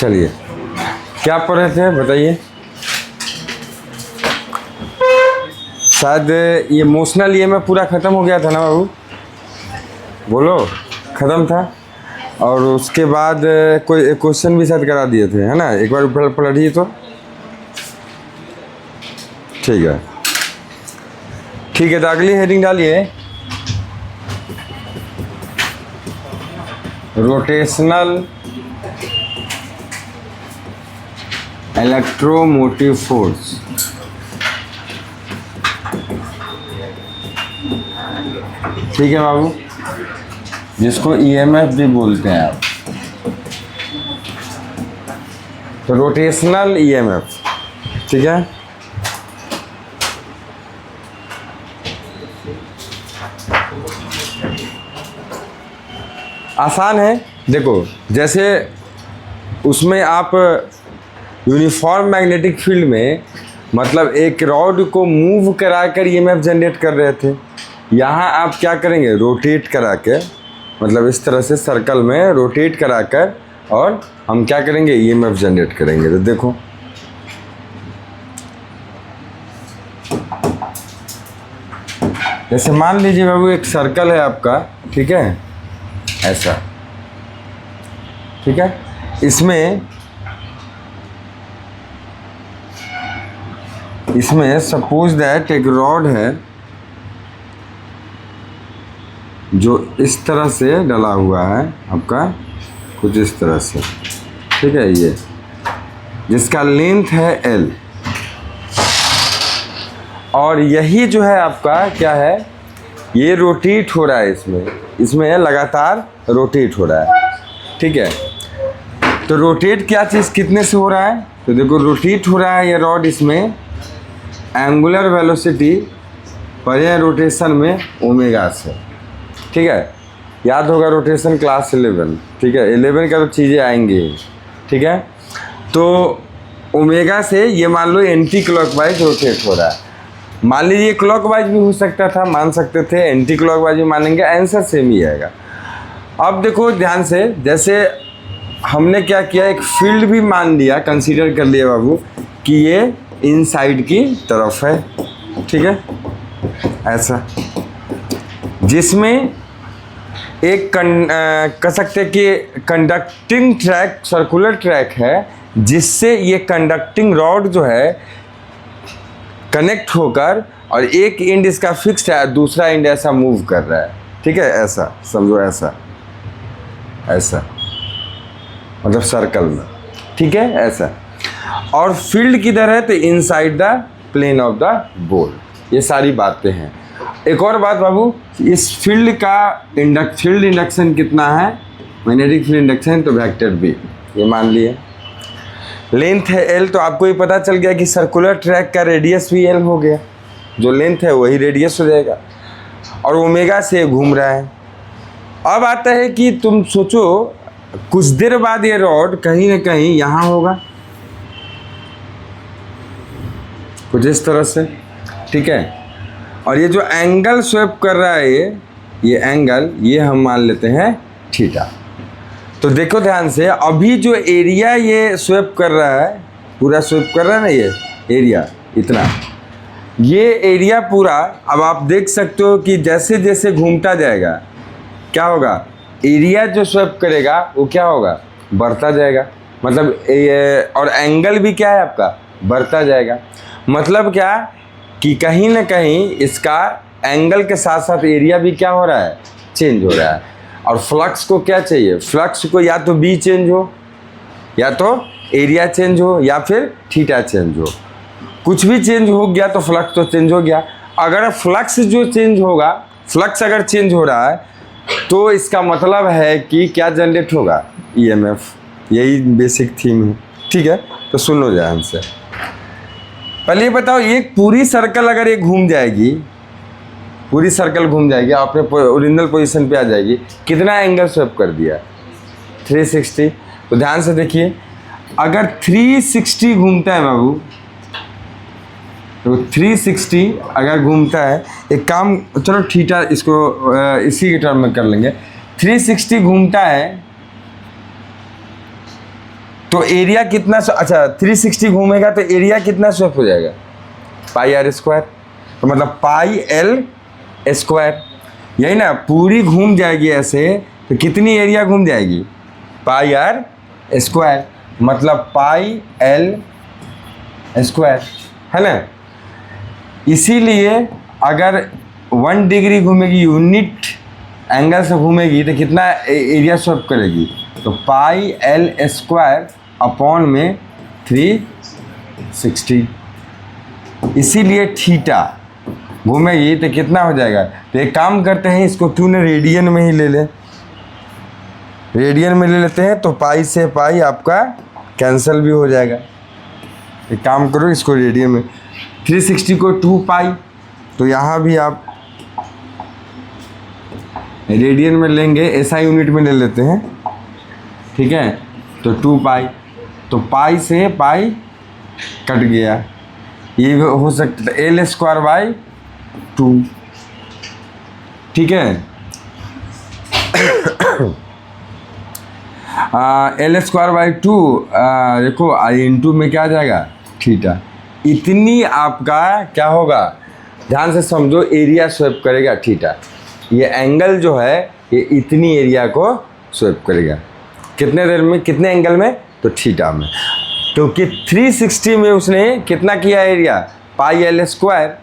चलिए, क्या पढ़ रहे थे बताइए। शायद ये इमोशनल ये में पूरा ख़त्म हो गया था ना बाबू, बोलो ख़त्म था। और उसके बाद कोई क्वेश्चन भी शायद करा दिए थे, है ना। एक बार पढ़िए तो ठीक है। ठीक है, तो अगली हेडिंग डालिए, रोटेशनल इलेक्ट्रोमोटिव फोर्स। ठीक है बाबू, जिसको ईएमएफ भी बोलते हैं आप, तो रोटेशनल ईएमएफ। ठीक है, आसान है। देखो, जैसे उसमें आप यूनिफॉर्म मैग्नेटिक फील्ड में मतलब एक रॉड को मूव करा कर ईएमएफ जनरेट कर रहे थे। यहाँ आप क्या करेंगे, रोटेट करा के, मतलब इस तरह से सर्कल में रोटेट करा कर और हम क्या करेंगे, ईएमएफ जनरेट करेंगे। तो देखो, जैसे मान लीजिए बाबू एक सर्कल है आपका, ठीक है, ऐसा, ठीक है। इसमें सपोज दैट एक रॉड है जो इस तरह से डला हुआ है आपका, कुछ इस तरह से, ठीक है, ये जिसका लेंथ है L, और यही जो है आपका क्या है, ये रोटेट हो रहा है, इसमें लगातार रोटेट हो रहा है। ठीक है, तो रोटेट क्या चीज़ कितने से हो रहा है, तो देखो रोटेट हो रहा है ये रॉड, इसमें एंगुलर वेलोसिटी पर रोटेशन में ओमेगा से। ठीक है, याद होगा रोटेशन क्लास 11, ठीक है, 11 का तो चीज़ें आएंगी। ठीक है, तो ओमेगा से ये मान लो एंटी क्लॉकवाइज रोटेट हो रहा है। मान लीजिए क्लॉकवाइज भी हो सकता था, मान सकते थे, एंटी क्लॉकवाइज भी मानेंगे, आंसर सेम ही आएगा। अब देखो ध्यान से, जैसे हमने क्या किया, एक फील्ड भी मान लिया, कंसीडर कर लिया बाबू कि ये इनसाइड की तरफ है। ठीक है, ऐसा, जिसमें एक कह सकते हैं कि कंडक्टिंग ट्रैक, सर्कुलर ट्रैक है, जिससे ये कंडक्टिंग रॉड जो है कनेक्ट होकर, और एक एंड इसका फिक्स है, दूसरा एंड ऐसा मूव कर रहा है। ठीक है, ऐसा समझो, ऐसा मतलब सर्कल में। ठीक है, ऐसा, और फील्ड किधर है, तो inside the plane of the ball. ये सारी बातें हैं। एक और बात बाबू, इस फील्ड का फील्ड इंडक्शन कितना है, मैग्नेटिक फील्ड इंडक्शन, तो वेक्टर बी, ये मान लिए। लेंथ है L, तो आपको ये पता चल गया कि सर्कुलर ट्रैक का रेडियस भी L हो गया, जो लेंथ है वही रेडियस हो जाएगा, और ओमेगा से घूम रहा है। अब आता है कि तुम सोचो, कुछ देर बाद ये रॉड कहीं ना कहीं यहाँ होगा, कुछ इस तरह से। ठीक है, और ये जो एंगल स्वेप कर रहा है, ये एंगल, ये हम मान लेते हैं थीटा। तो देखो ध्यान से, अभी जो एरिया ये स्वेप कर रहा है, पूरा स्वेप कर रहा है ना, ये एरिया इतना, ये एरिया पूरा, अब आप देख सकते हो कि जैसे जैसे घूमता जाएगा क्या होगा, एरिया जो स्वेप करेगा वो क्या होगा, बढ़ता जाएगा। मतलब ये, और एंगल भी क्या है आपका, बढ़ता जाएगा। मतलब क्या कि कहीं ना कहीं इसका एंगल के साथ साथ एरिया भी क्या हो रहा है, चेंज हो रहा है। और फ्लक्स को क्या चाहिए, फ्लक्स को या तो बी चेंज हो, या तो एरिया चेंज हो, या फिर थीटा चेंज हो। कुछ भी चेंज हो गया तो फ्लक्स तो चेंज हो गया। अगर फ्लक्स जो चेंज होगा, फ्लक्स अगर चेंज हो रहा है, तो इसका मतलब है कि क्या जनरेट होगा, ईएमएफ। यही बेसिक थीम है। ठीक है, तो सुन लो ध्यान से। पहले ये बताओ, ये पूरी सर्कल अगर ये घूम जाएगी, पूरी सर्कल घूम जाएगी, आपने ओरिजिनल पोजीशन पे आ जाएगी, कितना एंगल स्वेप कर दिया, 360। तो ध्यान से देखिए, अगर 360 घूमता है बाबू, तो 360 अगर घूमता है, एक काम, चलो थीटा इसको इसी के टर्म में कर लेंगे, 360 घूमता है तो एरिया कितना अच्छा 360 घूमेगा तो एरिया कितना स्वेप हो जाएगा, पाई आर स्क्वायर। तो मतलब पाई एल स्क्वायर, यही ना, पूरी घूम जाएगी ऐसे तो कितनी एरिया घूम जाएगी, पाई आर स्क्वायर, मतलब पाई एल स्क्वायर, है ना। इसीलिए अगर 1 डिग्री घूमेगी, यूनिट एंगल से घूमेगी तो कितना एरिया स्वेप करेगी, तो पाई एल स्क्वायर अपॉन में 360। इसीलिए थीटा घूमेगी तो कितना हो जाएगा, तो एक काम करते हैं, इसको क्यों ना रेडियन में ही ले लें, रेडियन में ले लेते हैं, तो पाई से पाई आपका कैंसिल भी हो जाएगा। एक काम करो, इसको रेडियन में 360 को 2 पाई, तो यहाँ भी आप रेडियन में लेंगे, एसआई यूनिट में ले लेते हैं, ठीक है। तो 2 पाई, तो पाई से पाई कट गया, ये हो सकता है एल स्क्वायर बाई 2, ठीक है। एल स्क्वायर बाई 2 देखो इंटू में क्या आ जाएगा, थीटा। इतनी आपका क्या होगा, ध्यान से समझो, एरिया स्वेप करेगा थीटा। ये एंगल जो है ये इतनी एरिया को स्वेप करेगा, कितने देर में, कितने एंगल में, तो थीटा में। क्योंकि 360 में उसने कितना किया एरिया, पाई एल स्क्वायर,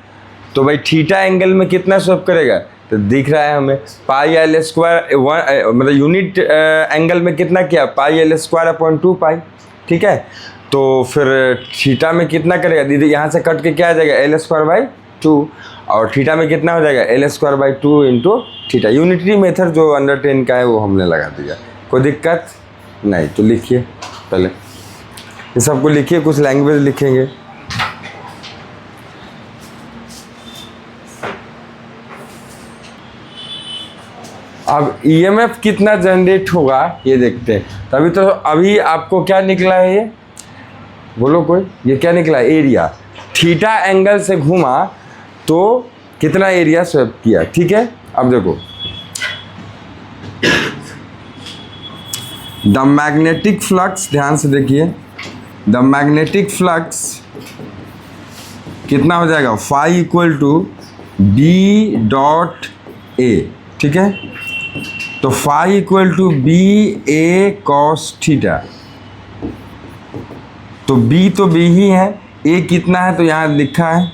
तो भाई थीटा एंगल में कितना स्वेप करेगा, तो दिख रहा है हमें पाई एल स्क्वायर, मतलब यूनिट एंगल में कितना किया, पाई एल स्क्वायर अपॉन 2 पाई, ठीक है। तो फिर थीटा में कितना करेगा दीदी, यहाँ से कट के क्या आ जाएगा, एल स्क्वायर बाई 2, और थीटा में कितना हो जाएगा, L square by 2 into theta. Unitary method जो अंडर 10 का है वो हमने लगा दिया, कोई दिक्कत नहीं। तो लिखिए पहले, ये सबको लिखिए, कुछ लैंग्वेज लिखेंगे। अब ईएमएफ कितना जनरेट होगा ये देखते हैं। तभी तो अभी आपको क्या निकला है, ये बोलो कोई, ये क्या निकला, एरिया। थीटा एंगल से घूमा तो कितना एरिया स्वेप किया, ठीक है। अब देखो, द मैग्नेटिक फ्लक्स, ध्यान से देखिए, द मैग्नेटिक फ्लक्स कितना हो जाएगा, phi equal to B dot A, ठीक है। तो phi equal to B A cos theta, तो बी तो बी ही है, ए कितना है तो यहाँ लिखा है,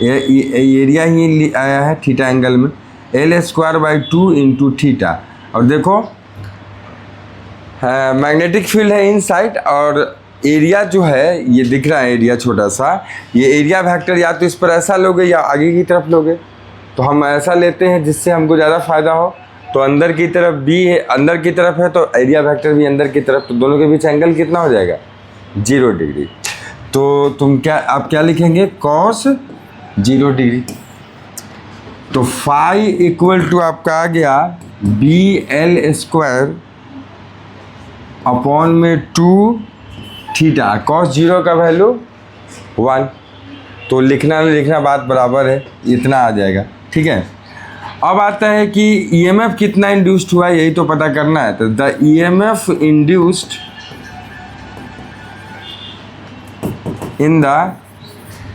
एरिया ही आया है थीटा एंगल में, L square by 2 into theta. और देखो मैग्नेटिक फील्ड है इनसाइड, और एरिया जो है ये दिख रहा है, एरिया छोटा सा, ये एरिया वेक्टर या तो इस पर ऐसा लोगे या आगे की तरफ लोगे। तो हम ऐसा लेते हैं जिससे हमको ज़्यादा फ़ायदा हो। तो अंदर की तरफ बी है, अंदर की तरफ है, तो एरिया वेक्टर भी अंदर की तरफ, तो दोनों के बीच एंगल कितना हो जाएगा, 0 डिग्री। तो तुम क्या, आप क्या लिखेंगे, कॉस 0 डिग्री। तो फाई इक्वल टू आपका आ गया बी एल स्क्वायर अपॉन में 2 थीटा, कॉस 0 का वैल्यू 1, तो लिखना नहीं लिखना बात बराबर है, इतना आ जाएगा, ठीक है। अब आता है कि ईएमएफ कितना इंड्यूस्ड हुआ है, यही तो पता करना है। तो the EMF induced in the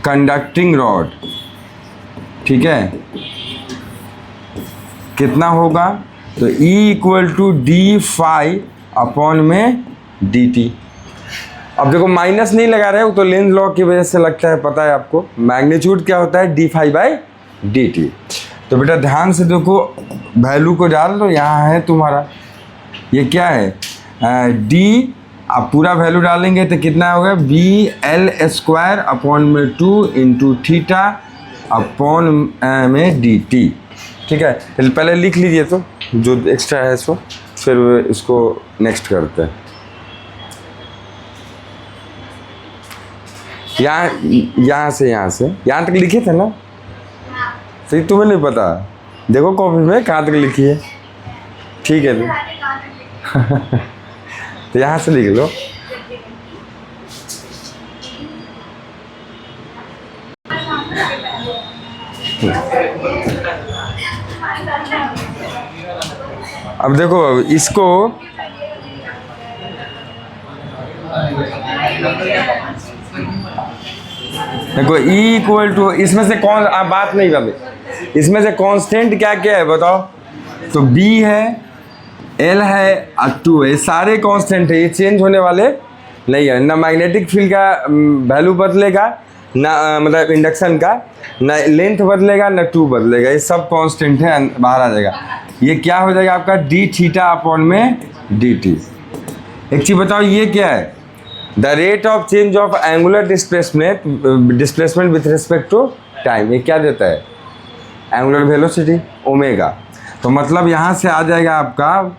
conducting rod, ठीक है, कितना होगा, तो E equal to d phi upon में डी टी। अब देखो माइनस नहीं लगा रहे हो, तो लेंज लॉ की वजह से लगता है, पता है आपको मैग्नीट्यूड क्या होता है, d phi by D T. तो बेटा ध्यान से देखो, वैल्यू को डाल दो, यहाँ है तुम्हारा, ये क्या है, डी, आप पूरा वैल्यू डालेंगे तो कितना होगा, बी एल स्क्वायर अपॉन में 2 इंटू थीटा अपॉन में डी टी, ठीक है। पहले लिख लीजिए, तो जो एक्स्ट्रा है इसको, फिर इसको नेक्स्ट करते हैं। यहाँ से यहाँ तक लिखे थे ना, सही, तुम्हें नहीं पता, देखो कॉपी में कहाँ तक लिखी है, ठीक है। तो यहाँ से लिख लो, अब देखो इसको देखो E इक्वल टू, इसमें से कौन, आप बात नहीं कर, इसमें से कांस्टेंट क्या क्या है बताओ। तो B है, L है और 2 है, सारे कांस्टेंट है, ये चेंज होने वाले नहीं है। ना मैग्नेटिक फील्ड का वैल्यू बदलेगा, ना मतलब इंडक्शन का, ना लेंथ बदलेगा, ना 2 बदलेगा, ये सब कांस्टेंट है, बाहर आ जाएगा। ये क्या हो जाएगा आपका डी थीटा अपॉन में डी टी। एक चीज़ बताओ, ये क्या है, the rate of change of angular displacement with respect to time. ये क्या देता है, एंगुलर वेलोसिटी ओमेगा। तो मतलब यहाँ से आ जाएगा आपका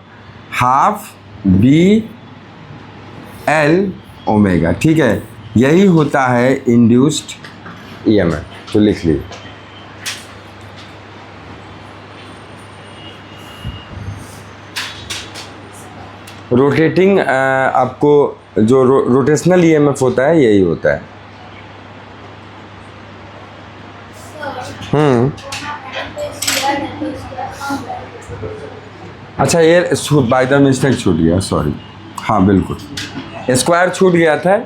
हाफ बी एल ओमेगा, ठीक है। यही होता है इंड्यूस्ड ईएमएफ। तो लिख लीजिए, रोटेटिंग आपको जो रोटेशनल ईएमएफ होता है यही होता है। अच्छा, ये बाय द मिस्टेक छूट गया, सॉरी। हाँ बिल्कुल, स्क्वायर छूट गया था,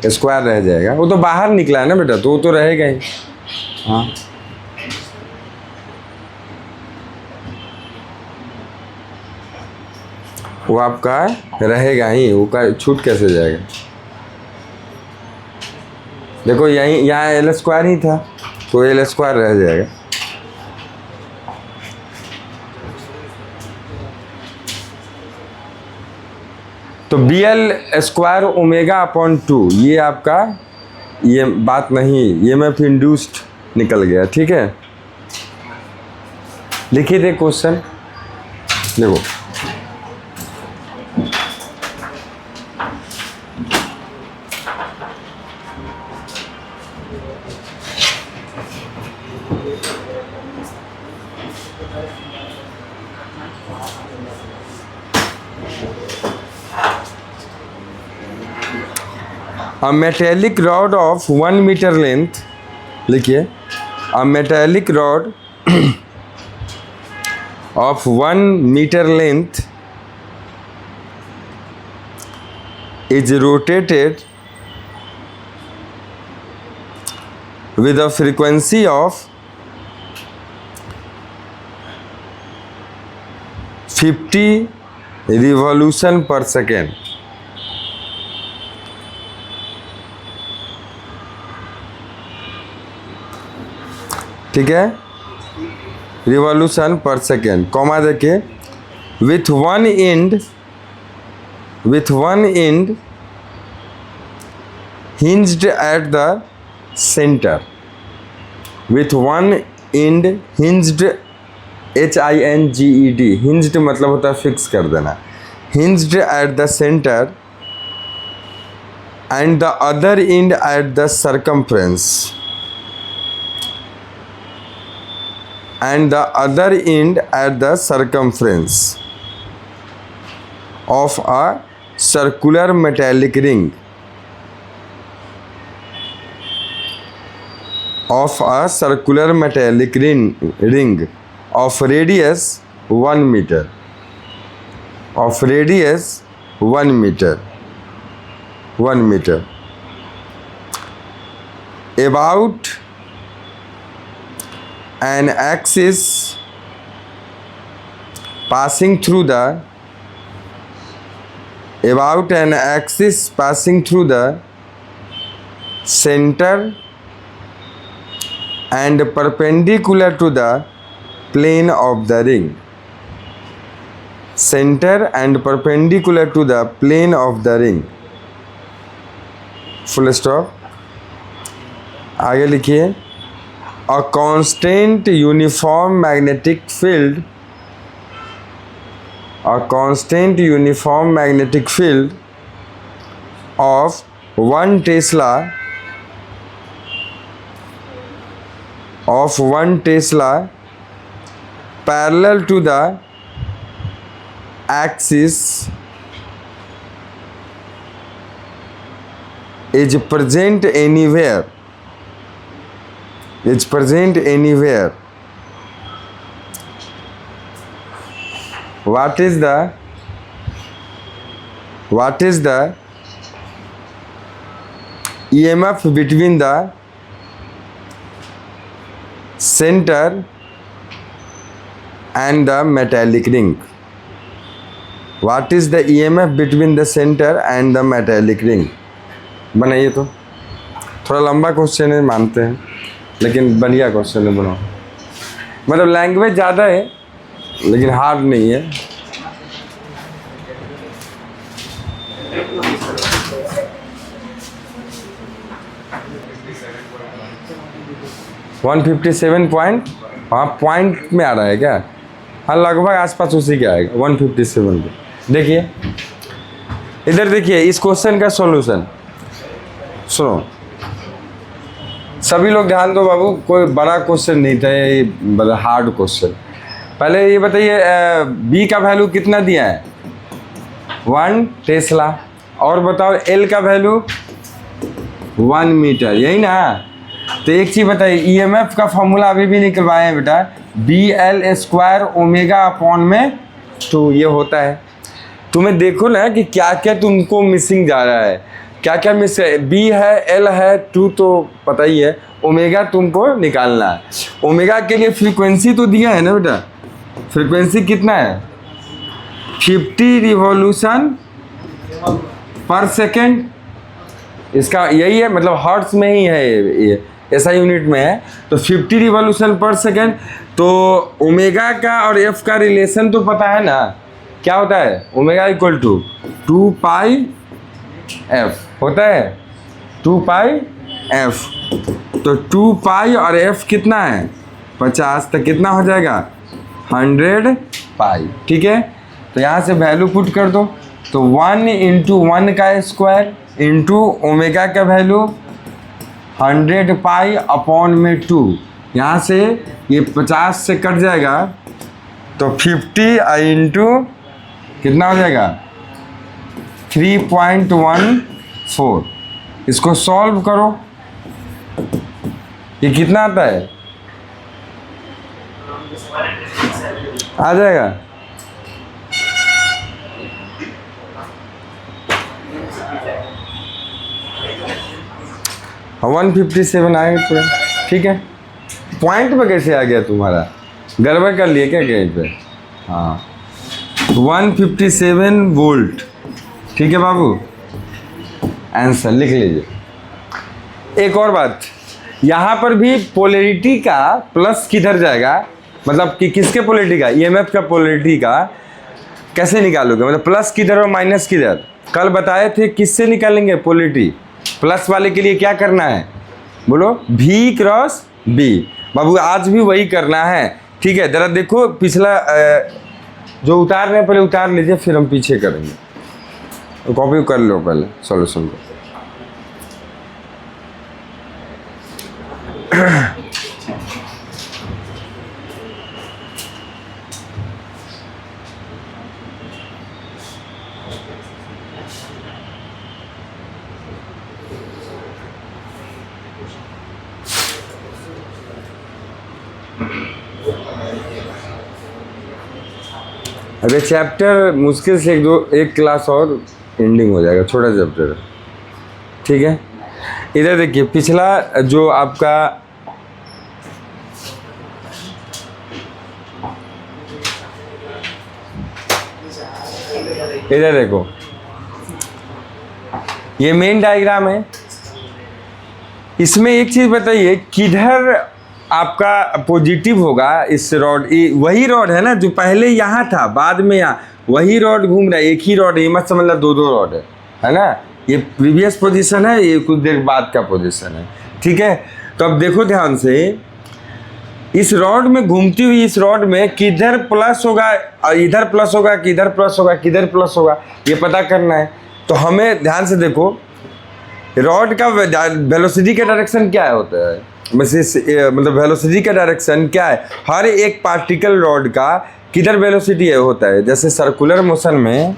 स्क्वायर रह जाएगा, वो तो बाहर निकला है ना बेटा, तो वो तो रहेगा ही। हाँ वो आपका रहेगा ही, वो का छूट कैसे जाएगा। देखो यहीं, यहाँ एल स्क्वायर ही था, तो एल स्क्वायर रह जाएगा। तो B L square omega upon 2, ये आपका, ये बात नहीं, ये मैं फिर इंड्यूस्ड निकल गया, ठीक है। लिखिए थे क्वेश्चन, देखो A metallic rod of 1 meter length, लिखिए, a metallic rod of 1 meter length is rotated with a frequency of 50 revolution per second. ठीक है, रिवॉल्यूशन पर सेकेंड, कॉमा देखिए, with one and hinged at the centre, with one and hinged, HINGED, hinged मतलब होता है fix कर देना, hinged at the centre and the other and at the circumference, and the other end at the circumference of a circular metallic ring of radius 1 meter, of radius 1 meter about an axis passing through the center and perpendicular to the plane of the ring, center and perpendicular to the plane of the ring, full stop। आगे लिखिए, a constant uniform magnetic field of 1 Tesla parallel to the axis is present anywhere. What is the EMF between the center and the metallic ring. What is the EMF between the center and the metallic ring? बनाइए तो, थोड़ा लंबा question है मानते हैं, लेकिन बढ़िया question है बनाओ। मतलब लैंग्वेज ज़्यादा है लेकिन हार्ड नहीं है। वन 157 पॉइंट, हाँ पॉइंट में आ रहा है क्या? हाँ लगभग आसपास उसी के आएगा 157 पे। देखिए इधर देखिए इस क्वेश्चन का सॉल्यूशन सुनो, सभी लोग ध्यान दो बाबू, कोई बड़ा क्वेश्चन नहीं था ये, बड़ा हार्ड क्वेश्चन। पहले ये बताइए बी का वैल्यू कितना दिया है? 1 टेस्ला। और बताओ एल का वैल्यू 1 मीटर, यही ना? तो एक चीज़ बताइए, ईएमएफ का फॉर्मूला अभी भी निकलवाए हैं बेटा, BL² ओमेगा अपॉन में 2 ये होता है। तुम्हें देखो ना कि क्या क्या तुमको मिसिंग जा रहा है, क्या क्या मिस है। बी है, एल है, 2 तो पता ही है, ओमेगा तुमको निकालना है। ओमेगा के लिए फ्रीक्वेंसी तो दिया है ना बेटा, फ्रीक्वेंसी कितना है? 50 रिवॉल्यूशन पर सेकेंड, इसका यही है, मतलब हर्ट्ज में ही है ये ऐसा यूनिट में है। तो 50 रिवॉल्यूशन पर सेकेंड। तो ओमेगा का और एफ का रिलेशन तो पता है ना, क्या होता है? Omega equal to 2 pi f होता है, 2 पाई एफ। तो 2 पाई और एफ कितना है? 50, तो कितना हो जाएगा? 100 पाई। ठीक है, तो यहाँ से वैल्यू पुट कर दो। तो 1 इंटू 1 का स्क्वायर इंटू ओमेगा का वैल्यू 100 पाई अपॉन में 2। यहाँ से ये 50 से कट जाएगा तो 50 इंटू कितना हो जाएगा? 3.14। इसको सॉल्व करो, ये कितना आता है? आ जाएगा 157 आएगा पूरा। ठीक है, पॉइंट पे कैसे आ गया तुम्हारा? गड़बड़ कर लिए क्या कहीं पे? हाँ 157 वोल्ट। ठीक है बाबू, आंसर लिख लीजिए। एक और बात, यहाँ पर भी पोलैरिटी का प्लस किधर जाएगा, मतलब कि किसके पोलैरिटी का? ईएमएफ का पोलैरिटी का कैसे निकालोगे? मतलब प्लस किधर और माइनस किधर? कल बताए थे किससे निकालेंगे पोलैरिटी? प्लस वाले के लिए क्या करना है बोलो? V cross B। बाबू आज भी वही करना है। ठीक है, ज़रा देखो पिछला जो उतार रहे हैं पहले उतार लीजिए, फिर हम पीछे करेंगे। तो कॉपी कर लो पहले सॉल्यूशन को। अरे चैप्टर मुश्किल से एक क्लास और एंडिंग हो जाएगा, छोटा चैप्टर है। ठीक है, इधर देखिए पिछला जो आपका इधर देखो, ये मेन डायग्राम है। इसमें एक चीज बताइए, किधर आपका पॉजिटिव होगा? इस रॉड, वही रॉड है ना जो पहले यहाँ था, बाद में यहाँ वही रॉड घूम रहा है, एक ही रॉड है, ये मत समझ ला 2 रॉड है ना? ये प्रीवियस पोजीशन है, ये कुछ देर बाद का पोजीशन है। ठीक है, तो अब देखो ध्यान से, इस रॉड में घूमती हुई इस रॉड में किधर प्लस होगा, इधर प्लस होगा, किधर प्लस होगा, किधर प्लस होगा, ये पता करना है। तो हमें ध्यान से देखो, रॉड का वेलोसिटी का डायरेक्शन क्या होता है? मतलब वेलोसिटी का डायरेक्शन क्या है? हर एक पार्टिकल रॉड का किधर वेलोसिटी होता है? जैसे सर्कुलर मोशन में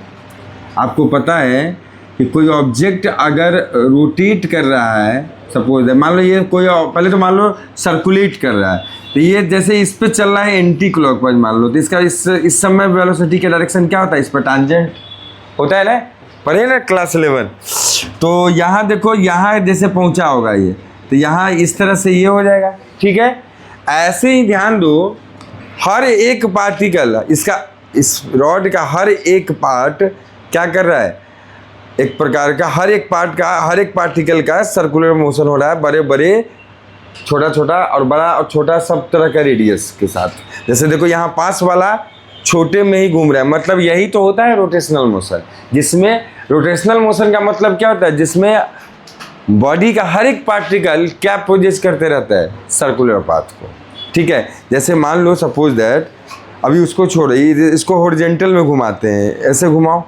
आपको पता है कि कोई ऑब्जेक्ट अगर रोटेट कर रहा है, सपोज मान लो ये कोई, पहले तो मान लो सर्कुलेट कर रहा है, तो ये जैसे इस पे चल रहा है एंटी क्लॉकवाइज मान लो, तो इसका इस समय वेलोसिटी का डायरेक्शन क्या होता है? इस पर टांजेंट होता है ना? पढ़े ना क्लास 11। तो यहाँ देखो, यहाँ जैसे पहुँचा होगा ये, तो यहाँ इस तरह से ये हो जाएगा, ठीक है। ऐसे ही ध्यान दो, हर एक पार्टिकल इसका, इस रॉड का हर एक पार्ट क्या कर रहा है, एक प्रकार का हर एक पार्ट का, हर एक पार्टिकल का सर्कुलर मोशन हो रहा है, बड़े बड़े, छोटा छोटा और बड़ा और छोटा सब तरह का रेडियस के साथ। जैसे देखो यहाँ पास वाला छोटे में ही घूम रहा है, मतलब यही तो होता है रोटेशनल मोशन। जिसमें रोटेशनल मोशन का मतलब क्या होता है, जिसमें बॉडी का हर एक पार्टिकल क्या प्रोजेक्ट करते रहता है, सर्कुलर पाथ को, ठीक है। जैसे मान लो सपोज दैट, अभी उसको छोड़ो, इसको हॉरिजॉन्टल में घुमाते हैं, ऐसे घुमाओ,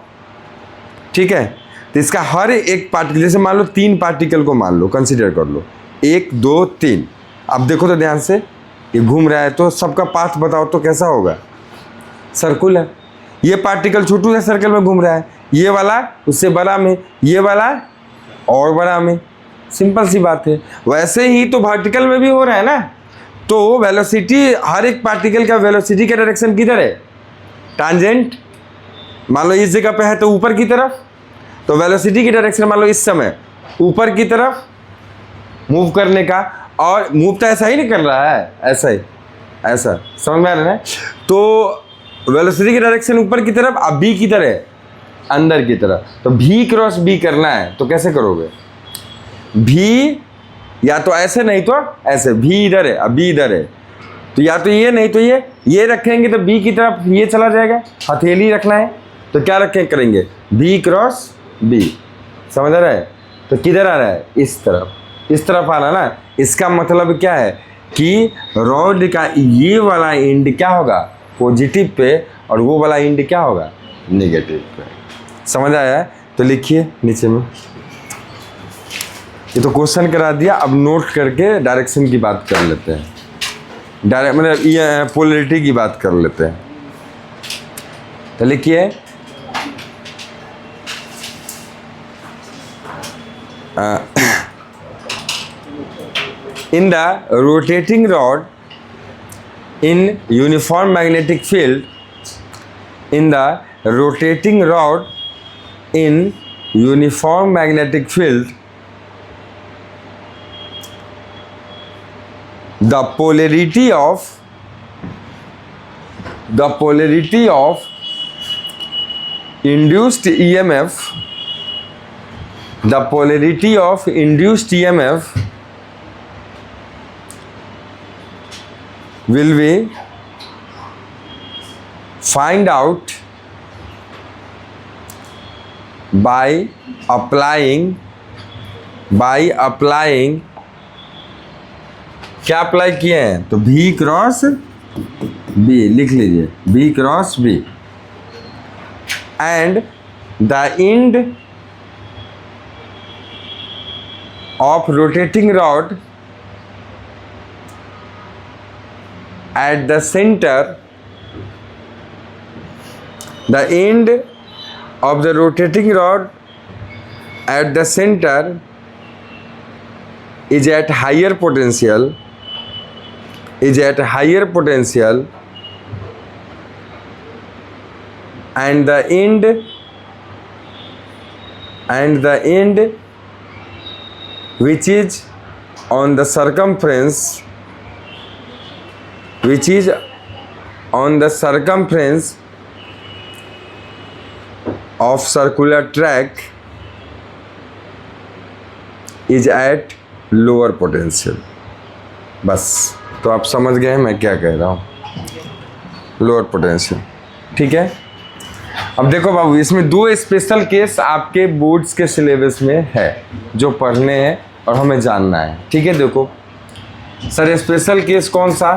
ठीक है। तो इसका हर एक पार्टिकल, जैसे मान लो 3 पार्टिकल को मान लो, कंसीडर कर लो, 1 2 3। अब देखो तो ध्यान से, ये घूम रहा है, तो सबका पाथ बताओ तो कैसा होगा, सर्कुलर। ये पार्टिकल छोटू सा सर्कल में घूम रहा है, ये वाला उससे बड़ा में, ये वाला और बड़ा में, सिंपल सी बात है। वैसे ही तो वर्टिकल में भी हो रहा है ना। तो वेलोसिटी, हर एक पार्टिकल का वेलोसिटी का डायरेक्शन किधर है, टांजेंट। मान लो इस जगह पे है तो ऊपर की तरफ, तो वेलोसिटी की डायरेक्शन मान लो इस समय ऊपर की तरफ मूव करने का, और मूव तो ऐसा ही नहीं कर रहा है, ऐसा ही, ऐसा, समझ में आ रहा है ना। तो वेलोसिटी की डायरेक्शन ऊपर की तरफ, अब बी की तरह, अंदर की तरफ। तो भी क्रॉस बी करना है तो कैसे करोगे, भी या तो ऐसे नहीं तो ऐसे, भी इधर है अब बी इधर है, तो या तो ये नहीं तो ये रखेंगे तो बी की तरफ ये चला जाएगा। हथेली रखना है तो क्या रखें करेंगे, बी क्रॉस बी, समझ आ रहा है। तो किधर आ रहा है, इस तरफ आना ना। इसका मतलब क्या है कि रॉड का ये वाला एंड क्या होगा, पॉजिटिव पे, और वो वाला एंड क्या होगा, नेगेटिव पे। समझ आया है। तो लिखिए नीचे में, ये तो क्वेश्चन करा दिया, अब नोट करके डायरेक्शन की बात कर लेते हैं, डायरेक्ट मतलब ये पोलरिटी की बात कर लेते हैं। तो लिखिए in the rotating rod in uniform magnetic field, in the rotating rod in uniform magnetic field, the polarity of induced EMF, the polarity of induced EMF will be find out by applying क्या apply किए हैं, तो V cross B लिख लीजिए, B cross B, and the end of rotating rod at the center, the end of the rotating rod at the center is at higher potential, and the end which is on the circumference of circular track is at lower potential। बस, तो आप समझ गए मैं क्या कह रहा हूँ, लोअर पोटेंशियल, ठीक है। अब देखो बाबू, इसमें 2 स्पेशल केस आपके बोर्ड्स के सिलेबस में है जो पढ़ने हैं और हमें जानना है, ठीक है। देखो सर, स्पेशल केस कौन सा,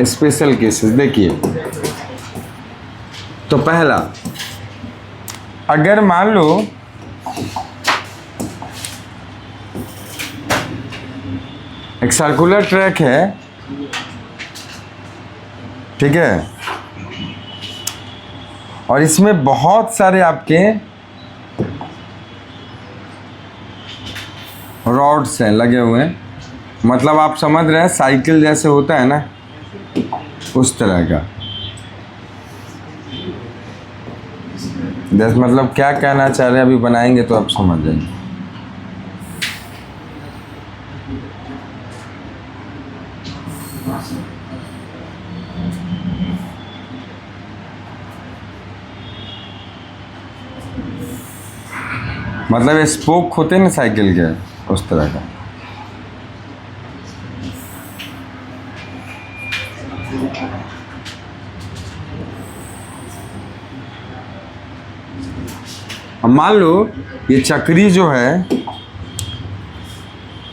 स्पेशल केसेस देखिए। तो पहला, अगर मान लो एक सर्कुलर ट्रैक है, ठीक है, और इसमें बहुत सारे आपके रॉड्स हैं लगे हुए हैं, मतलब आप समझ रहे हैं साइकिल जैसे होता है ना, उस तरह का। दस मतलब क्या कहना चाह रहे हैं अभी बनाएंगे तो आप समझ जाएंगे। मतलब स्पोक होते हैं ना साइकिल के, उस तरह का। अब मान लो ये चक्री जो है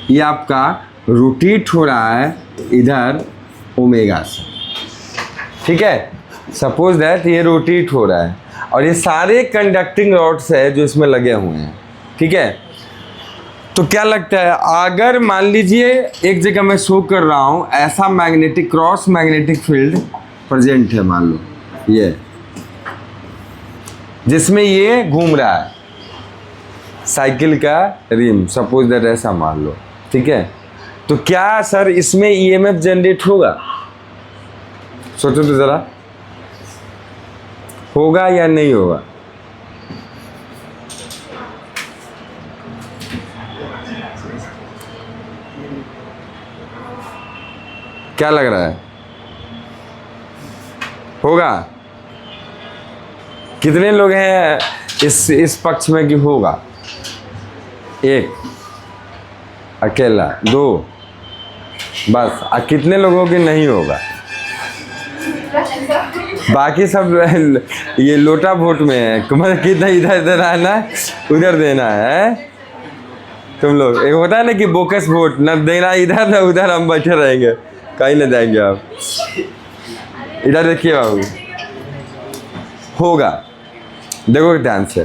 ये आपका रोटेट हो रहा है इधर ओमेगा से, ठीक है। सपोज दैट ये रोटेट हो रहा है और ये सारे कंडक्टिंग रॉड्स है जो इसमें लगे हुए हैं, ठीक है। तो क्या लगता है अगर मान लीजिए एक जगह मैं शो कर रहा हूँ ऐसा magnetic cross magnetic field present है, मान लो ये जिसमें ये घूम रहा है साइकिल का रिम, सपोज दैट ऐसा मान लो, ठीक है। तो क्या सर इसमें ईएमएफ जनरेट होगा? सोचो तो जरा, होगा या नहीं होगा? क्या लग रहा है, होगा? कितने लोग हैं इस पक्ष में कि होगा? एक, अकेला, दो, बस। कितने लोगों की नहीं होगा? बाकी सब ये लोटा वोट में है, मतलब कितना इधर देना है ना उधर देना है। तुम लोग एक होता है ना कि बोकस वोट, न देना इधर ना उधर, हम बैठे रहेंगे, कहीं ना जाएंगे आप। इधर देखिए बाबू, होगा। देखो ध्यान से,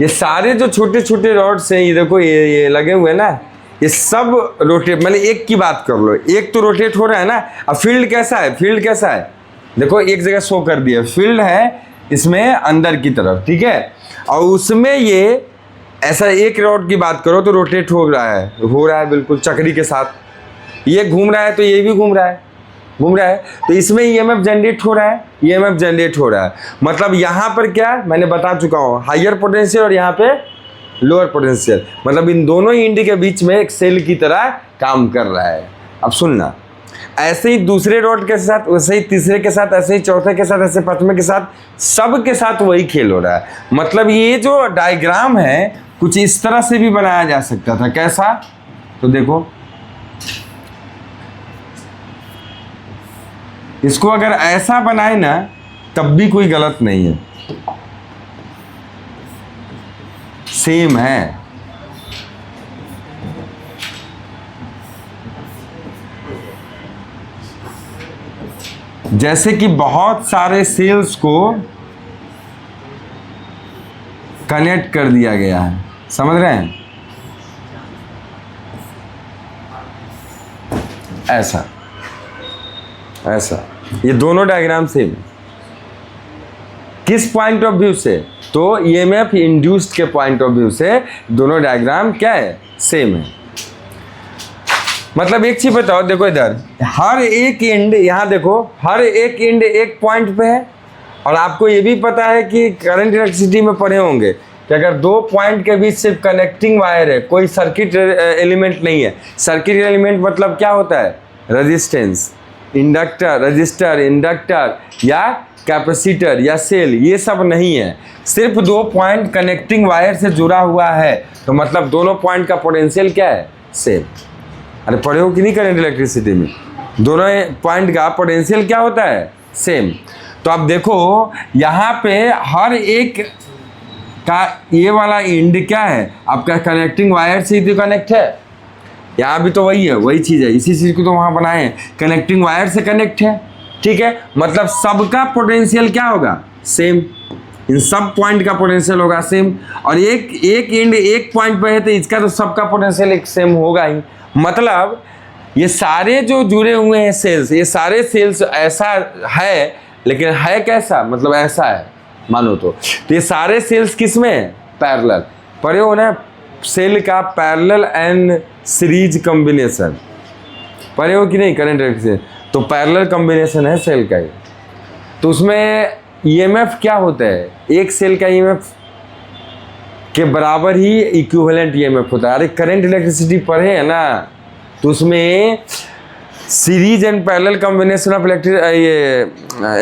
ये सारे जो छोटे छोटे रॉड्स हैं, ये देखो ये लगे हुए हैं ना, ये सब रोटेट, मतलब एक की बात कर लो, एक तो रोटेट हो रहा है ना। अब फील्ड कैसा है, फील्ड कैसा है देखो, एक जगह शो कर दिया, फील्ड है इसमें अंदर की तरफ, ठीक है। और उसमें ये ऐसा एक रॉड की बात करो तो रोटेट हो रहा है बिल्कुल चक्री के साथ। ये घूम रहा है तो ये भी घूम रहा है, तो इसमें ईएमएफ जनरेट हो रहा है, ईएमएफ जनरेट हो रहा है। मतलब यहाँ पर क्या मैंने बता चुका हूँ, हायर पोटेंशियल और यहाँ पे लोअर पोटेंशियल, मतलब इन दोनों इंड के बीच में एक सेल की तरह काम कर रहा है। अब सुनना, ऐसे ही दूसरे रॉड के साथ, वैसे ही तीसरे के साथ, ऐसे ही चौथे के साथ, ऐसे पांचवें के साथ, सब के साथ वही खेल हो रहा है। मतलब ये जो डायग्राम है कुछ इस तरह से भी बनाया जा सकता था। कैसा? तो देखो, इसको अगर ऐसा बनाए ना तब भी कोई गलत नहीं है, सेम है। जैसे कि बहुत सारे सेल्स को कनेक्ट कर दिया गया है, समझ रहे हैं? ऐसा ऐसा, ये दोनों डायग्राम सेम। किस पॉइंट ऑफ व्यू से? तो ईएमएफ इंड्यूस्ड के पॉइंट ऑफ व्यू से दोनों डायग्राम क्या है, सेम है। मतलब एक चीज बताओ, देखो इधर हर एक एंड, यहाँ देखो हर एक एंड एक पॉइंट पे है। और आपको ये भी पता है कि करंट इलेक्ट्रिसिटी में पढ़े होंगे कि अगर दो पॉइंट के बीच सिर्फ कनेक्टिंग वायर है, कोई सर्किट एलिमेंट नहीं है। सर्किट एलिमेंट मतलब क्या होता है? रेजिस्टेंस, इंडक्टर, रजिस्टर, इंडक्टर या कैपेसिटर या सेल, ये सब नहीं है। सिर्फ दो पॉइंट कनेक्टिंग वायर से जुड़ा हुआ है, तो मतलब दोनों पॉइंट का पोटेंशियल क्या है? सेम। अरे पढ़े हो कि नहीं करंट इलेक्ट्रिसिटी में? दोनों पॉइंट का पोटेंशियल क्या होता है? सेम। तो अब देखो यहाँ पे हर एक का ये वाला एंड क्या है आपका, कनेक्टिंग वायर से ही तो कनेक्ट है। यहाँ भी तो वही है, वही चीज़ है, इसी चीज़ को तो वहाँ बनाए हैं, कनेक्टिंग वायर से कनेक्ट है, ठीक है। मतलब सबका पोटेंशियल क्या होगा? सेम। इन सब पॉइंट का पोटेंशियल होगा सेम। और एक एंड एक पॉइंट पे है तो इसका तो सबका पोटेंशियल एक सेम होगा ही। मतलब ये सारे जो जुड़े हुए हैं सेल्स, ये सारे सेल्स ऐसा है, लेकिन है कैसा? मतलब ऐसा है मानो तो ये सारे सेल्स किस में है? पैरेलल। पढ़े हो ना सेल का पैरेलल एंड सीरीज कॉम्बिनेशन, पढ़े हो कि नहीं करंट इलेक्ट्रिसिटी? तो पैरेलल कॉम्बिनेशन है सेल का ही। तो उसमें ईएमएफ क्या होता है, एक सेल का ईएमएफ के बराबर ही इक्विवेलेंट ईएमएफ होता है। अरे करंट इलेक्ट्रिसिटी पढ़े है ना, तो उसमें series and parallel combination of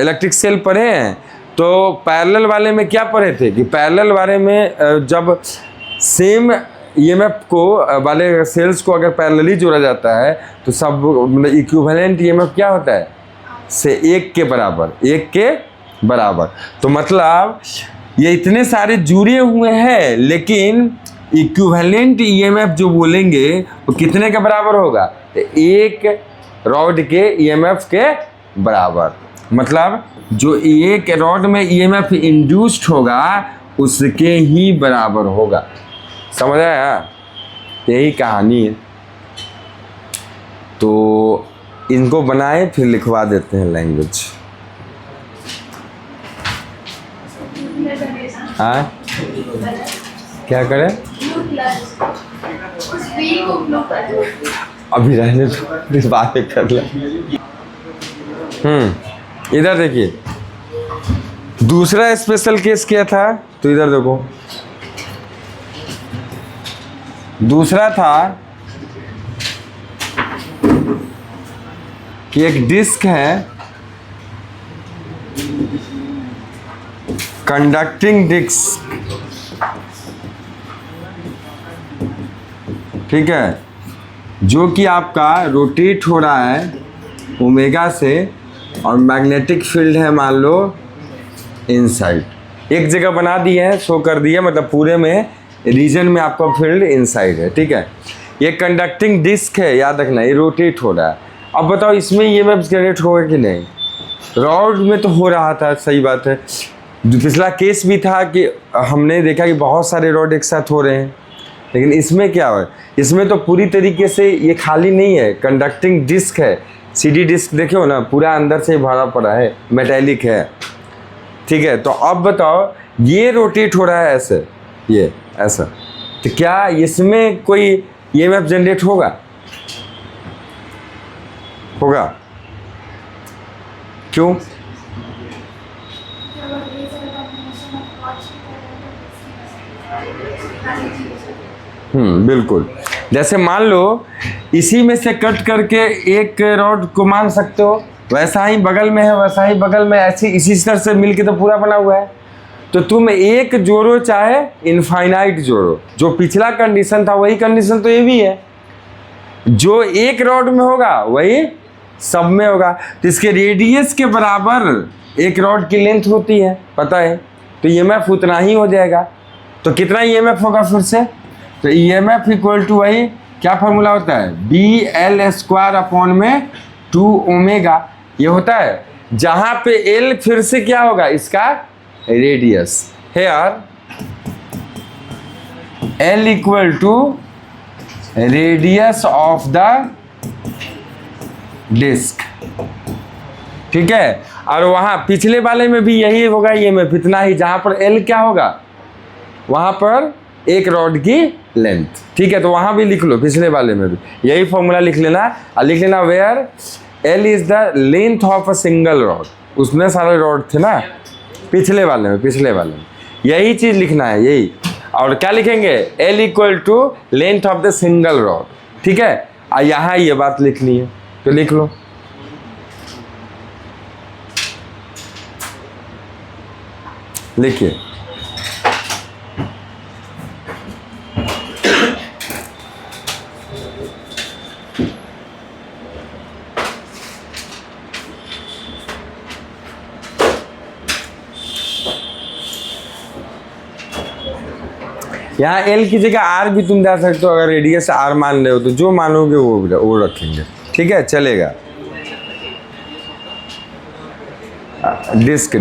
electric cell पढ़े हैं। तो पैरेलल वाले में क्या पढ़े थे कि पैरेलल वाले में जब सेम ईएमएफ को वाले सेल्स को अगर पैरेलली जोड़ा जाता है तो सब मतलब इक्विवेलेंट ईएमएफ क्या होता है, से एक के बराबर। तो मतलब ये इतने सारे जुड़े हुए हैं, लेकिन इक्विवेलेंट ईएमएफ जो बोलेंगे वो कितने के बराबर होगा, तो एक रॉड के ईएमएफ के बराबर। मतलब जो एक रॉड में ईएमएफ इंड्यूस्ड होगा उसके ही बराबर होगा। समझ आया, यही कहानी है। तो इनको बनाए फिर लिखवा देते हैं लैंग्वेज। हाँ क्या करें, अभी रहने तो इस बात कर ले। इधर देखिए, दूसरा स्पेशल केस क्या था, तो इधर देखो, दूसरा था कि एक डिस्क है, कंडक्टिंग डिस्क, ठीक है, जो कि आपका रोटेट हो रहा है ओमेगा से, और मैग्नेटिक फील्ड है मान लो इनसाइड। एक जगह बना दिए है, शो कर दिया, मतलब पूरे में रीजन में आपका फील्ड इनसाइड है, ठीक है। ये कंडक्टिंग डिस्क है, याद रखना, ये रोटेट हो रहा है। अब बताओ इसमें ईएमएफ जनरेट होगा कि नहीं, रॉड में तो हो रहा था, सही बात है। जो पिछला केस भी था कि हमने देखा कि बहुत सारे रॉड एक साथ हो रहे हैं, लेकिन इसमें क्या है, इसमें तो पूरी तरीके से ये खाली नहीं है, कंडक्टिंग डिस्क है। सीडी डिस्क देखो ना, पूरा अंदर से भरा पड़ा है, मेटेलिक है, ठीक है। तो अब बताओ ये रोटेट हो रहा है ऐसे, ये ऐसा, तो क्या इसमें कोई ईएमएफ जनरेट होगा, क्यों? बिल्कुल। जैसे मान लो इसी में से कट करके एक रॉड को मान सकते हो, वैसा ही बगल में है, वैसा ही बगल में, ऐसी इसी तरह से मिलके तो पूरा बना हुआ है। तो तुम एक जोड़ो चाहे इनफाइनाइट जोड़ो, जो पिछला कंडीशन था वही कंडीशन तो ये भी है, जो एक रॉड में होगा वही सब में होगा। तो इसके रेडियस के बराबर एक रॉड की लेंथ होती है, पता है, तो ईएमएफ उतना ही हो जाएगा। तो कितना ईएमएफ होगा फिर से, तो ईएमएफ इक्वल टू वही क्या फॉर्मूला होता है, BL² अपॉन में 2 ओमेगा, ये होता है। जहाँ पे L फिर से क्या होगा, इसका radius, here L equal to radius of the disc, ठीक है। और वहाँ पिछले वाले में भी यही होगा, ईएमएफ इतना ही, जहाँ पर L क्या होगा, वहाँ पर एक रॉड की लेंथ, ठीक है। तो वहाँ भी लिख लो, पिछले वाले में भी यही फॉर्मूला लिख लेना, और लिख लेना where L is the length of a single rod. उसमें सारे रॉड थे ना पिछले वाले में यही चीज़ लिखना है, यही। और क्या लिखेंगे, L equal to length of the single rod, ठीक है। और यहाँ ये बात लिखनी है, तो लिख लो। लिखिए, यहाँ L की जगह R भी तुम दे सकते हो, अगर रेडियस R मान रहे हो तो जो मानोगे वो रखेंगे, ठीक है, चलेगा। डिस्क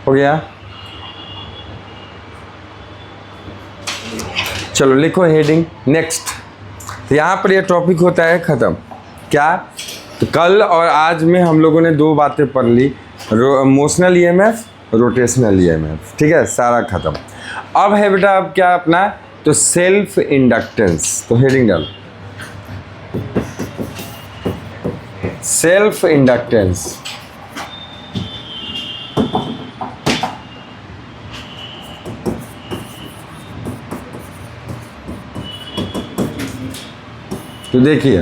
हो गया। चलो लिखो हेडिंग नेक्स्ट। तो यहाँ पर ये टॉपिक होता है ख़त्म। क्या? तो कल और आज में हम लोगों ने 2 बातें पढ़ ली, मोशनल ईएमएफ, रोटेशनल ईएमएफ, ठीक है, सारा ख़त्म। अब है बेटा अब क्या अपना, तो सेल्फ इंडक्टेंस। तो हेडिंग डालो सेल्फ इंडक्टेंस। तो देखिए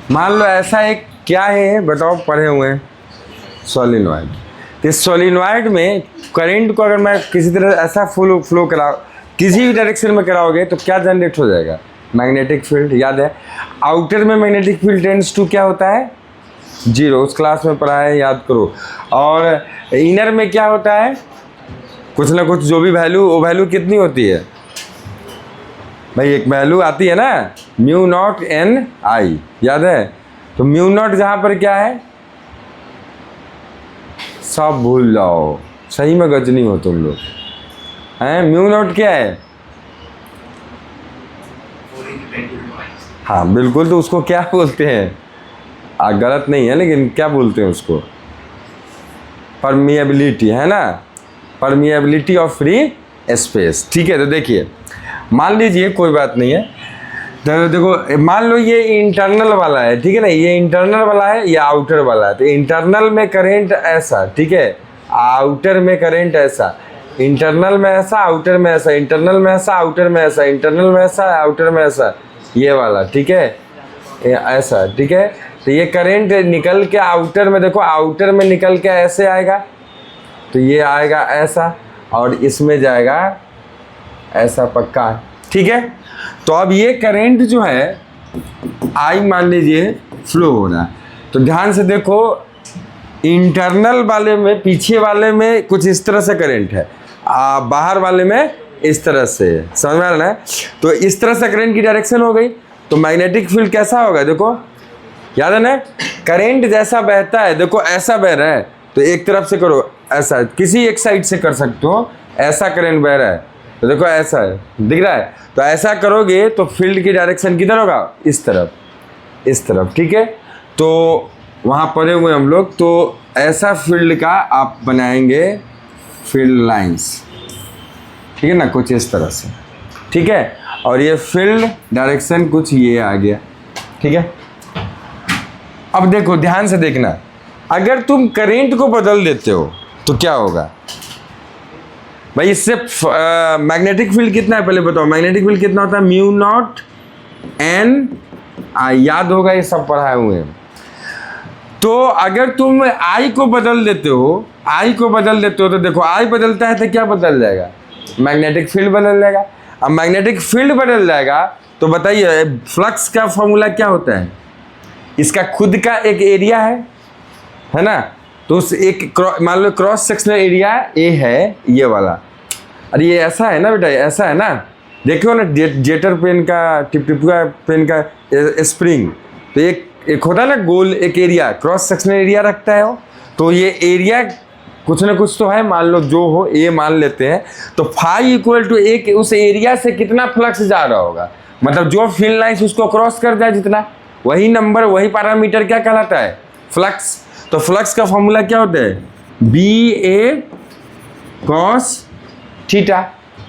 मान लो ऐसा एक क्या है बताओ, पढ़े हुए हैं सोलिनॉइड। इस सोलिनॉइड में करंट को अगर मैं किसी तरह ऐसा फ्लो करा, किसी भी डायरेक्शन में कराओगे तो क्या जनरेट हो जाएगा, मैग्नेटिक फील्ड। याद है आउटर में मैग्नेटिक फील्ड टेंड्स टू क्या होता है, 0, उस क्लास में पढ़ा है, याद करो। और इनर में क्या होता है, कुछ ना कुछ जो भी वैल्यू, वो वैल्यू कितनी होती है भाई, एक वैल्यू आती है ना म्यू नॉट एन आई, याद है। तो म्यू नॉट जहाँ पर क्या है, सब भूल जाओ, सही में गजनी हो तुम लोग हैं। म्यू नॉट क्या है, हाँ बिल्कुल। तो उसको क्या बोलते हैं, गलत नहीं है लेकिन क्या बोलते हैं उसको, परमिएबिलिटी, है ना, परमिएबिलिटी ऑफ फ्री स्पेस, ठीक है। तो देखिए मान लीजिए कोई बात नहीं है, तो देखो मान लो ये इंटरनल वाला है, ठीक है ना, ये इंटरनल वाला है, ये आउटर वाला है। तो इंटरनल में करंट ऐसा, ठीक है, आउटर में करंट ऐसा, इंटरनल में ऐसा, आउटर में ऐसा, इंटरनल में ऐसा, आउटर में ऐसा, इंटरनल में ऐसा, आउटर में ऐसा, ये वाला, ठीक है, ऐसा, ठीक है। तो ये करंट निकल के आउटर में, देखो आउटर में निकल के ऐसे आएगा, तो ये आएगा ऐसा, और इसमें जाएगा ऐसा, पक्का है, ठीक है। तो अब ये करंट जो है आई मान लीजिए फ्लो हो रहा है, तो ध्यान से देखो इंटरनल वाले में, पीछे वाले में कुछ इस तरह से करंट है, बाहर वाले में इस तरह से, समझ में आ रहा है। तो इस तरह से करंट की डायरेक्शन हो गई, तो मैग्नेटिक फील्ड कैसा होगा, देखो याद है ना, करंट जैसा बहता है, देखो ऐसा बह रहा है, तो एक तरफ से करो ऐसा, किसी एक साइड से कर सकते हो, ऐसा करंट बह रहा है, तो देखो ऐसा है, दिख रहा है। तो ऐसा करोगे तो फील्ड की डायरेक्शन किधर होगा, इस तरफ, इस तरफ, ठीक है। तो वहाँ पढ़े हुए हम लोग, तो ऐसा फील्ड का आप बनाएंगे फील्ड लाइंस, ठीक है ना, कुछ इस तरह से, ठीक है। और ये फील्ड डायरेक्शन कुछ ये आ गया, ठीक है। अब देखो ध्यान से देखना, अगर तुम करंट को बदल देते हो तो क्या होगा भाई, इससे मैग्नेटिक फील्ड कितना है पहले बताओ, मैग्नेटिक फील्ड कितना होता है, म्यू नॉट एन आई, याद होगा ये सब पढ़ाए हुए हैं। तो अगर तुम आई को बदल देते हो, आई को बदल देते हो, तो देखो आई बदलता है तो क्या बदल जाएगा, मैग्नेटिक फील्ड बदल जाएगा। अब मैग्नेटिक फील्ड बदल जाएगा तो बताइए फ्लक्स का फॉर्मूला क्या होता है, इसका खुद का एक एरिया है ना, तो उस एक मान लो क्रॉस सेक्शनल एरिया ए है ये वाला, अरे ये ऐसा है ना बेटा, ऐसा है ना, देखो ना जेटर पेन का, टिपटिपुआ पेन का स्प्रिंग, तो एक होता है ना गोल, एक एरिया क्रॉस सेक्शनल एरिया रखता है वो, तो ये एरिया कुछ ना कुछ तो है, मान लो जो हो ये मान लेते हैं। तो फाई इक्वल टू एक, उस एरिया से कितना फ्लक्स जा रहा होगा, मतलब जो फील्ड लाइंस उसको क्रॉस कर जाए जितना, वही नंबर, वही पैरामीटर क्या कहलाता है, फ्लक्स। तो फ्लक्स का फॉर्मूला क्या होता है, बी ए कॉस थीटा,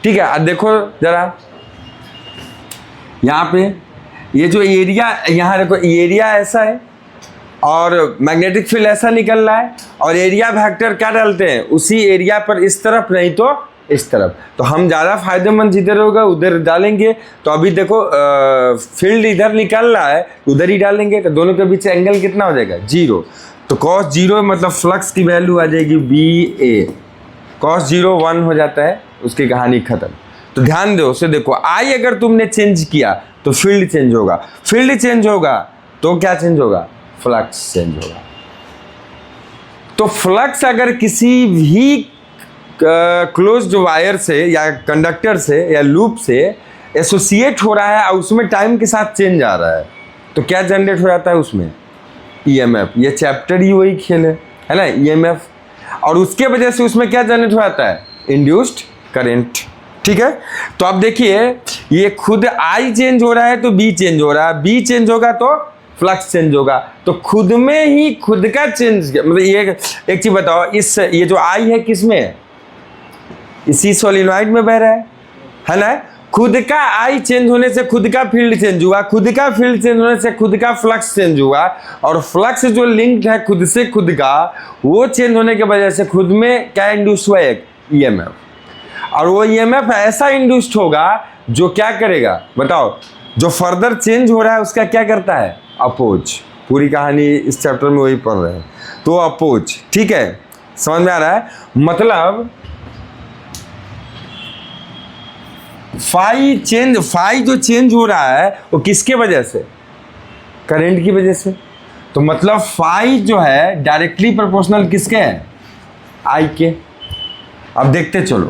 ठीक है। अब देखो जरा यहाँ पे ये जो एरिया, यहाँ देखो एरिया ऐसा है और मैग्नेटिक फील्ड ऐसा निकल रहा है, और एरिया वेक्टर क्या डालते हैं, उसी एरिया पर इस तरफ, नहीं तो इस तरफ। तो हम ज़्यादा फायदेमंद जिधर होगा उधर डालेंगे। तो अभी देखो फील्ड इधर निकल रहा है, उधर ही डालेंगे, तो दोनों के बीच एंगल कितना हो जाएगा, 0। तो cos 0 मतलब फ्लक्स की वैल्यू आ जाएगी बी ए, cos 0 1 हो जाता है, उसकी कहानी खत्म। तो ध्यान दो, उसे देखो आई अगर तुमने चेंज किया तो फील्ड चेंज होगा, फील्ड चेंज होगा तो क्या चेंज होगा, फ्लक्स चेंज होगा। तो फ्लक्स अगर किसी भी क्लोज्ड वायर से या कंडक्टर से या लूप से एसोसिएट हो रहा है और उसमें टाइम के साथ चेंज आ रहा है, तो क्या जनरेट हो जाता है उसमें? ईएमएफ। ये चैप्टर ही वही खेल है ना, ईएमएफ। और उसके वजह से उसमें क्या जनरेट हो जाता है? Induced current. ठीक है, तो अब देखिए ये खुद आई चेंज हो रहा है तो बी चेंज हो रहा है, बी चेंज होगा तो फ्लक्स चेंज होगा। तो खुद में ही खुद का चेंज, मतलब ये एक चीज बताओ, इस ये जो आई है किसमें है? इसी सोलिनॉइड में बह रहा है ना। खुद का आई चेंज होने से खुद का फील्ड चेंज हुआ, खुद का फील्ड चेंज होने से खुद का फ्लक्स चेंज हुआ, और फ्लक्स जो लिंक्ड है खुद से खुद का, वो चेंज होने की वजह से खुद में क्या इंड्यूस हुआ? एक ईएमएफ। और वो ईएमएफ ऐसा इंड्यूस्ड होगा जो क्या करेगा बताओ? जो फर्दर चेंज हो रहा है उसका क्या करता है? अपोज। पूरी कहानी इस चैप्टर में वही पढ़ रहे हैं, तो अपोज। ठीक है, समझ में आ रहा है? मतलब फाई जो चेंज हो रहा है वो किसके वजह से? करंट की वजह से। तो मतलब फाई जो है डायरेक्टली प्रोपोर्शनल किसके है? आई के। अब देखते चलो,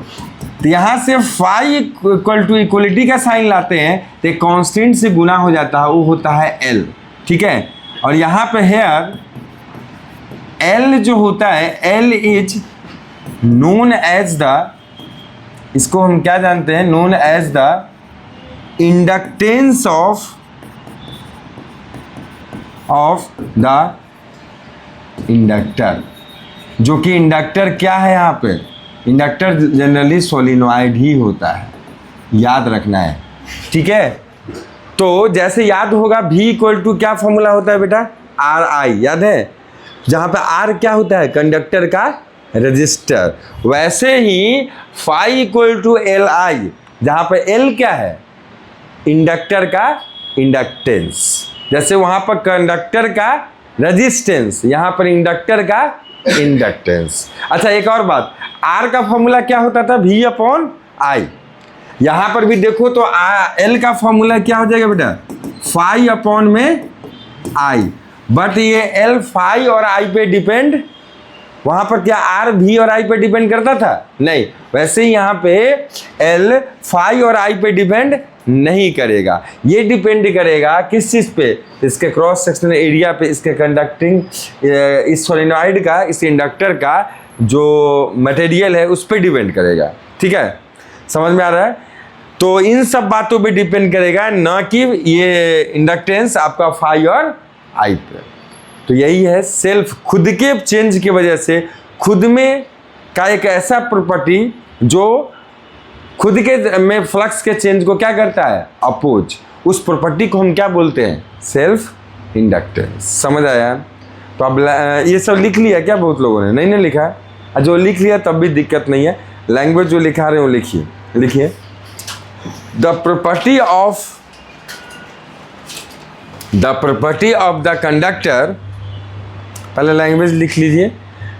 तो यहां से फाई इक्वल टू इक्वलिटी का साइन लाते हैं तो एक कांस्टेंट से गुना हो जाता है, वो होता है एल। ठीक है, और यहां पे हेयर एल जो होता है, L is known as the, इसको हम क्या जानते हैं? Known as the inductance of the inductor. जो कि इंडक्टर क्या है यहाँ पे? इंडक्टर जनरली सोलिनॉइड ही होता है, याद रखना है। ठीक है, तो जैसे याद होगा V इक्वल टू क्या फॉर्मूला होता है बेटा? आर आई, याद है? जहाँ पे आर क्या होता है? कंडक्टर का रजिस्टर। वैसे ही phi equal to L I, जहाँ पे एल क्या है? इंडक्टर का इंडक्टेंस। जैसे वहाँ पर कंडक्टर का रजिस्टेंस, यहाँ पर इंडक्टर का इंडक्टेंस। अच्छा, एक और बात, आर का फॉर्मूला क्या होता था? V upon I. यहाँ पर भी देखो तो एल का फॉर्मूला क्या हो जाएगा बेटा? फाई अपॉन में आई। बट ये एल फाई और आई पे डिपेंड, वहां पर क्या आर भी और आई पे डिपेंड करता था? नहीं। वैसे ही यहाँ पे एल फाई और आई पे डिपेंड नहीं करेगा, ये डिपेंड करेगा किस चीज़ पे? इसके क्रॉस सेक्शनल एरिया पे, इसके कंडक्टिंग, इस सोलिनॉइड का, इस इंडक्टर का जो मटेरियल है उस पर डिपेंड करेगा। ठीक है, समझ में आ रहा है? तो इन सब बातों पे डिपेंड करेगा, ना कि ये इंडक्टेंस आपका फाई और आई पे। तो यही है सेल्फ, खुद के चेंज की वजह से खुद में का एक ऐसा प्रॉपर्टी जो खुद के में फ्लक्स के चेंज को क्या करता है? अपोज। उस प्रॉपर्टी को हम क्या बोलते हैं? Self inductance. समझ आया? तो अब ये सब लिख लिया क्या बहुत लोगों ने? नहीं लिखा है? जो लिख लिया तब भी दिक्कत नहीं है, लैंग्वेज जो लिखा रहे हो लिखिए। लिखिए, the property of the conductor, पहले लैंग्वेज लिख लीजिए।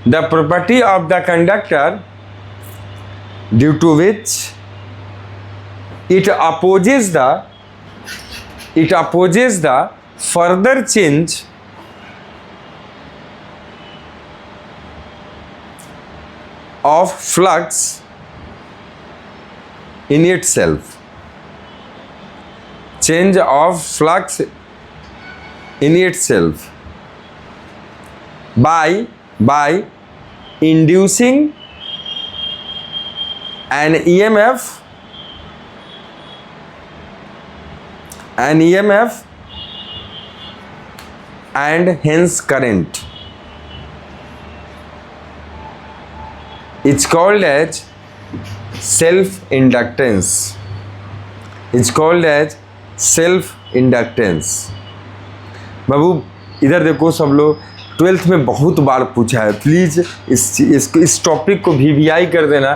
The property of the conductor due to which it opposes the further change of flux in itself. Change of flux in itself by inducing an EMF and hence current. It's called as self-inductance. बाबू इधर देखो सब लोग, 12th में बहुत बार पूछा है, please इस topic को VVI कर देना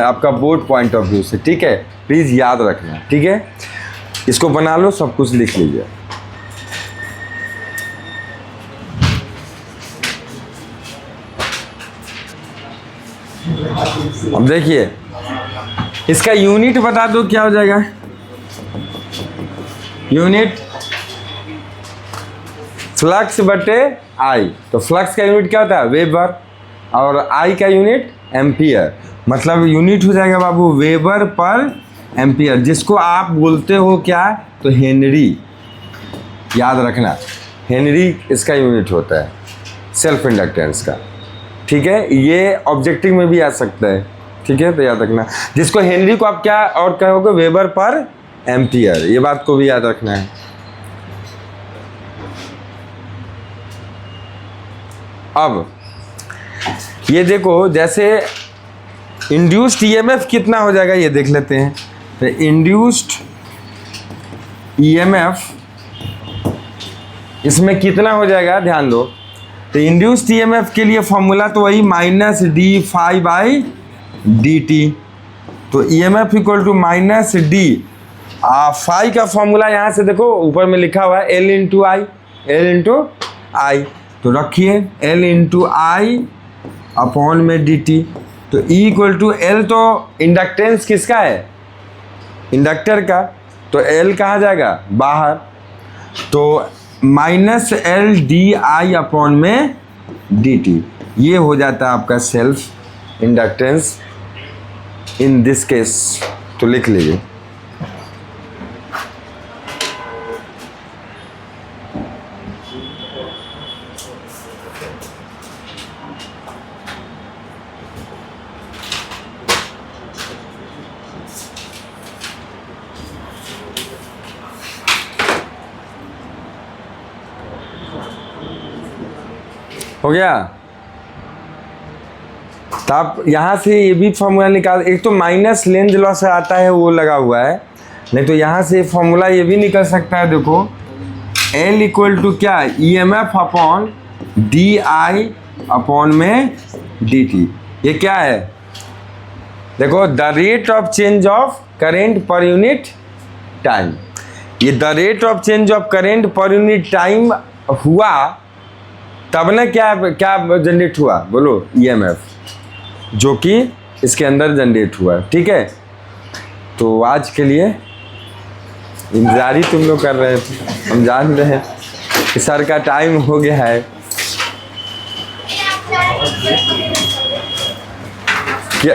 आपका बोर्ड पॉइंट ऑफ व्यू से। ठीक है, प्लीज़ याद रखना। ठीक है, इसको बना लो, सब कुछ लिख लीजिए। अब देखिए, इसका यूनिट बता दो क्या हो जाएगा? यूनिट फ्लक्स बटे आई, तो फ्लक्स का यूनिट क्या होता है? वेबर, और आई का यूनिट एम्पियर, मतलब यूनिट हो जाएगा बाबू वेबर पर एम्पियर, जिसको आप बोलते हो क्या? तो हेनरी, याद रखना, हेनरी इसका यूनिट होता है सेल्फ इंडक्टेंस का। ठीक है, ये ऑब्जेक्टिव में भी आ सकता है। ठीक है, तो याद रखना, जिसको हेनरी को आप क्या और कहोगे? वेबर पर एम्पियर, ये बात को भी याद रखना है। अब ये देखो, जैसे इंड्यूस्ड ईएमएफ कितना हो जाएगा ये देख लेते हैं। तो इंड्यूस्ड ईएमएफ इसमें कितना हो जाएगा, ध्यान दो। तो इंड्यूस्ड ईएमएफ के लिए फॉर्मूला तो वही minus D phi by D T. तो EMF equal to minus D phi का फॉर्मूला यहाँ से देखो ऊपर में लिखा हुआ है L into I, L into I. तो रखिए एल इंटू आई अपॉन में डी टी। तो ई इक्वल टू एल, तो इंडक्टेंस किसका है? इंडक्टर का। तो एल कहाँ जाएगा? बाहर। तो minus L D I upon में डी टी, ये हो जाता है आपका self inductance in this case. तो लिख लीजिए हो गया। तो आप यहाँ से ये भी फॉर्मूला निकाल, एक तो माइनस लेंथ लॉस आता है वो लगा हुआ है, नहीं तो यहाँ से फॉर्मूला ये भी निकल सकता है। देखो L इक्वल टू क्या? E M F upon D I upon में डी टी। ये क्या है? देखो the rate of change of current per unit time. ये the rate of change of current per unit time हुआ तब ना क्या क्या जनरेट हुआ? बोलो ईएमएफ, जो कि इसके अंदर जनरेट हुआ। ठीक है, तो आज के लिए इंतजार ही तुम लोग कर रहे थे, हम जान रहे हैं कि सर का टाइम हो गया है। क्या